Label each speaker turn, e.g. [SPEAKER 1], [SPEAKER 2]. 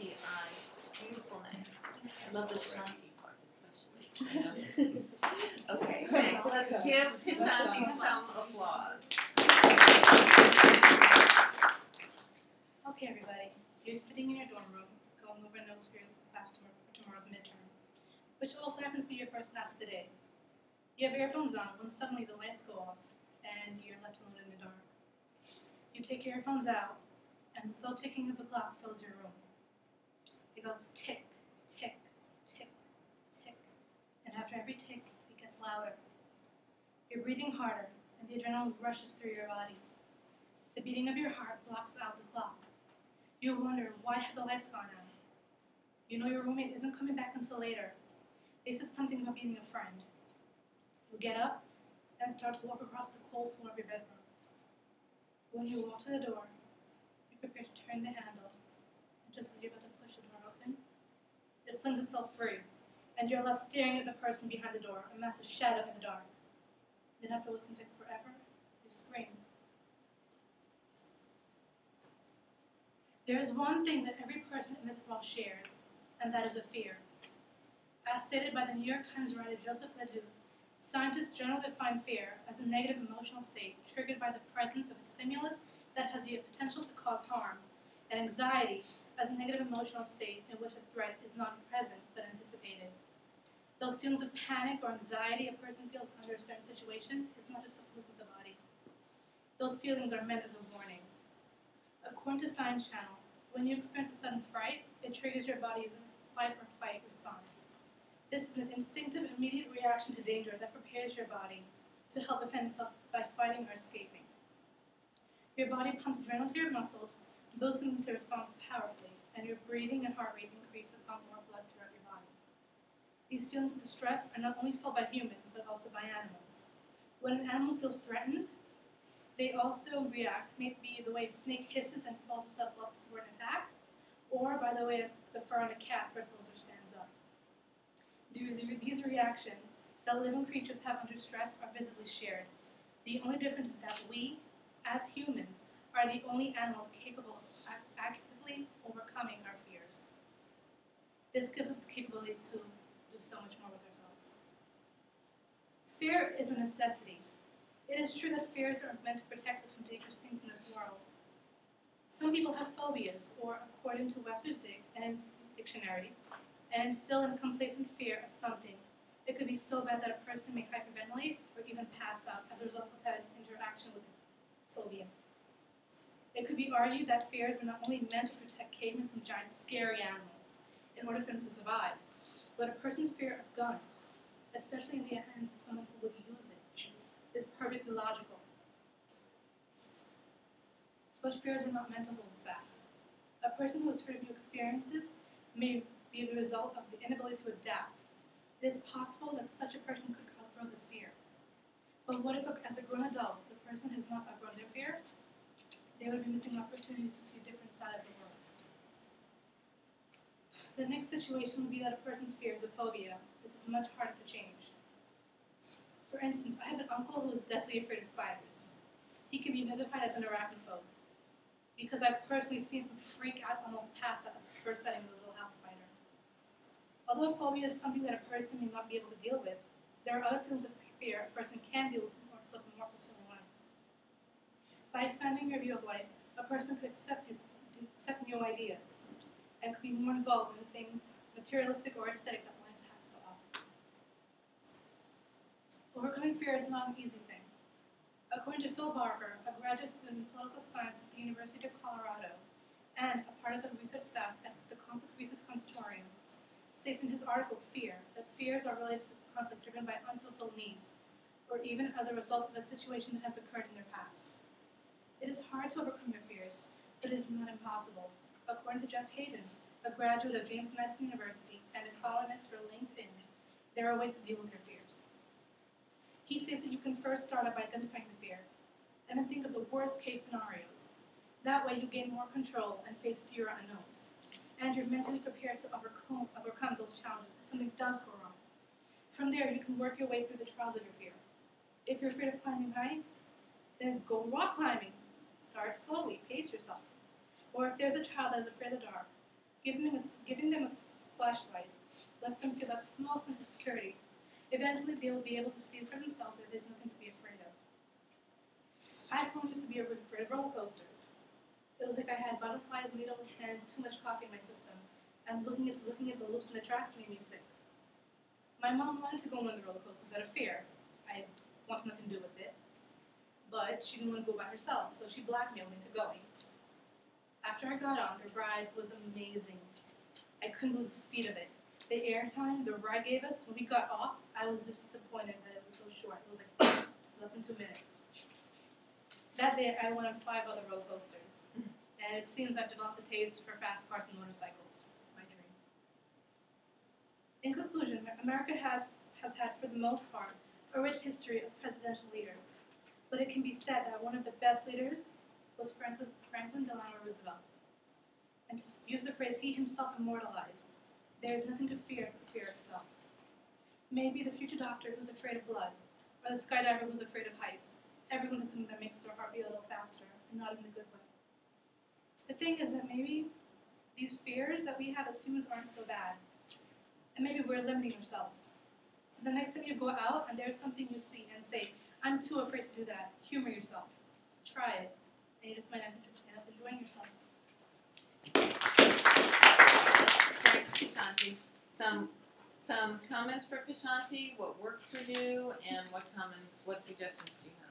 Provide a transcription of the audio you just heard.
[SPEAKER 1] Keshanti. Beautiful name. I love the Shanti part especially. Okay, thanks. Let's give Keshanti some applause.
[SPEAKER 2] Okay, everybody. You're sitting in your dorm room, going over notes for your class for tomorrow's midterm, which also happens to be your first class of the day. You have earphones on when suddenly the lights go off and you're left alone in the dark. You take your earphones out, and the slow ticking of the clock fills your room. It goes tick, tick, tick, tick, and after every tick, it gets louder. You're breathing harder, and the adrenaline rushes through your body. The beating of your heart blocks out the clock. You wonder, why have the lights gone out? You know your roommate isn't coming back until later. They said something about being a friend. You get up and start to walk across the cold floor of your bedroom. When you walk to the door, you prepare to turn the handle, and just as you're about to push the door open, it flings itself free, and you're left staring at the person behind the door, a massive shadow in the dark. Then after listening to it forever, you scream. There is one thing that every person in this world shares, and that is a fear. As stated by the New York Times writer Joseph Ledoux, scientists generally define fear as a negative emotional state triggered by the presence of a stimulus that has the potential to cause harm, and anxiety as a negative emotional state in which a threat is not present but anticipated. Those feelings of panic or anxiety a person feels under a certain situation is not just a fluke of the body. Those feelings are meant as a warning. According to Science Channel, when you experience a sudden fright, it triggers your body's fight or fight response. This is an instinctive, immediate reaction to danger that prepares your body to help defend itself by fighting or escaping. Your body pumps adrenaline to your muscles, boosting them to respond powerfully, and your breathing and heart rate increase to pump more blood throughout your body. These feelings of distress are not only felt by humans, but also by animals. When an animal feels threatened, they also react, maybe the way a snake hisses and calls itself up for an attack, or by the way the fur on a cat bristles or stands up. These reactions that living creatures have under stress are visibly shared. The only difference is that we, as humans, are the only animals capable of actively overcoming our fears. This gives us the capability to do so much more with ourselves. Fear is a necessity. It is true that fears are meant to protect us from dangerous things in this world. Some people have phobias, or according to Webster's dictionary, and instill in complacent fear of something. It could be so bad that a person may hyperventilate or even pass out as a result of an interaction with the phobia. It could be argued that fears are not only meant to protect cavemen from giant scary animals in order for them to survive, but a person's fear of guns, especially in the hands of someone who would use it, is perfectly logical. But fears are not meant to hold us back. A person who is afraid of new experiences may be the result of the inability to adapt. It is possible that such a person could outgrow this fear. But what if, as a grown adult, the person has not outgrown their fear? They would be missing opportunities to see a different side of the world. The next situation would be that a person's fear is a phobia. This is much harder to change. For instance, I have an uncle who is deathly afraid of spiders. He can be identified as an arachnophobe, because I've personally seen him freak out, almost pass out at the first sighting of the little house spider. Although phobia is something that a person may not be able to deal with, there are other feelings of fear a person can deal with or live a more fulfilling life. By expanding your view of life, a person could accept new ideas and could be more involved in the things materialistic or aesthetic that life has to offer. Overcoming fear is not an easy thing. According to Phil Barker, a graduate student in political science at the University of Colorado and a part of the research staff at the Conflict Research Consortium, states in his article, Fear, that fears are related to conflict driven by unfulfilled needs, or even as a result of a situation that has occurred in their past. It is hard to overcome your fears, but it is not impossible. According to Jeff Hayden, a graduate of James Madison University and a columnist for LinkedIn, there are ways to deal with your fears. He states that you can first start out by identifying the fear, and then think of the worst case scenarios. That way you gain more control and face fewer unknowns. And you're mentally prepared to overcome those challenges if something does go wrong. From there, you can work your way through the trials of your fear. If you're afraid of climbing heights, then go rock climbing. Start slowly, pace yourself. Or if there's a child that is afraid of the dark, Giving them a flashlight lets them feel that small sense of security. Eventually, they will be able to see for themselves that there's nothing to be afraid of. I, for one, used to be afraid of roller coasters. It was like I had butterflies, needles, and too much coffee in my system. And looking at the loops and the tracks made me sick. My mom wanted to go on one of the roller coasters out of fear. I wanted nothing to do with it. But she didn't want to go by herself, so she blackmailed me into going. After I got on, the ride was amazing. I couldn't believe the speed of it. The airtime the ride gave us, when we got off, I was just disappointed that it was so short. It was like less than 2 minutes. That day, I went on 5 other roller coasters. And it seems I've developed a taste for fast cars and motorcycles. My dream. In conclusion, America has had, for the most part, a rich history of presidential leaders. But it can be said that one of the best leaders was Franklin Delano Roosevelt. And to use the phrase he himself immortalized, there is nothing to fear but fear itself. Maybe the future doctor who's afraid of blood, or the skydiver who's afraid of heights, everyone has something that makes their heart beat a little faster, and not in a good way. The thing is that maybe these fears that we have as humans aren't so bad, and maybe we're limiting ourselves. So the next time you go out and there's something you see and say, I'm too afraid to do that, humor yourself. Try it, and you just might end up enjoying yourself.
[SPEAKER 1] Thanks, Keshanti. Some comments for Keshanti, what worked for you, and what suggestions do you have?